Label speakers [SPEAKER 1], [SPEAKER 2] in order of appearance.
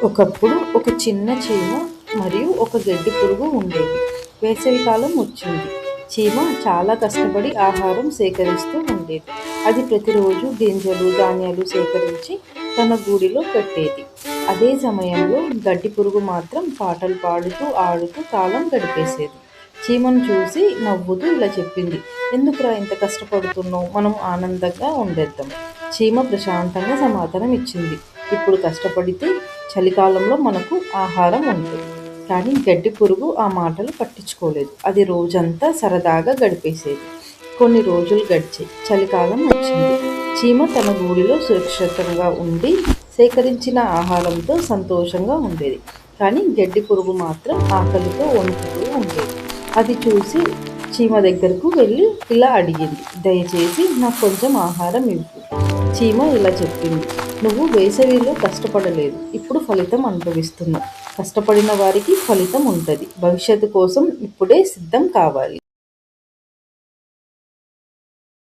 [SPEAKER 1] ఒకప్పుడు ఒక చిన్న చీమ మరియు ఒక గడ్డి పురుగు ఉండేవి. వేసవికాలం వచ్చింది. చీమ చాలా కష్టపడి ఆహారం సేకరిస్తూ ఉండేది. అది ప్రతిరోజు గింజలు ధాన్యాలు సేకరించి తన గూడిలో పెట్టేది. అదే సమయంలో గడ్డి పురుగు మాత్రం పాటలు పాడుతూ ఆడుతూ కాలం గడిపేసేది. చీమను చూసి నవ్వుతూ ఇలా చెప్పింది, ఎందుకురా ఇంత కష్టపడుతున్నావు, మనం ఆనందంగా ఉండేద్దాం. చీమ ప్రశాంతంగా సమాధానం ఇచ్చింది, ఇప్పుడు కష్టపడితే చలికాలంలో మనకు ఆహారం ఉంటుంది. కానీ గడ్డి పురుగు ఆ మాటలు పట్టించుకోలేదు. అది రోజంతా సరదాగా గడిపేసేది. కొన్ని రోజులు గడిచాయి. చలికాలం వచ్చింది. చీమ తన గూడిలో సురక్షితంగా ఉండి సేకరించిన ఆహారంతో సంతోషంగా ఉండేది. కానీ గడ్డి పురుగు మాత్రం ఆకలితో వణుకుతూ ఉండేది. అది చూసి చీమ దగ్గరకు వెళ్ళి ఇలా అడిగింది, దయచేసి నాకు కొంచెం ఆహారం ఇవ్వు. చీమ ఇలా చెప్పింది, నువ్వు వేసవిలో కష్టపడలేదు, ఇప్పుడు ఫలితం అనుభవిస్తున్నావు. కష్టపడిన వారికి ఫలితం ఉంటుంది. భవిష్యత్తు కోసం ఇప్పుడే సిద్ధం కావాలి.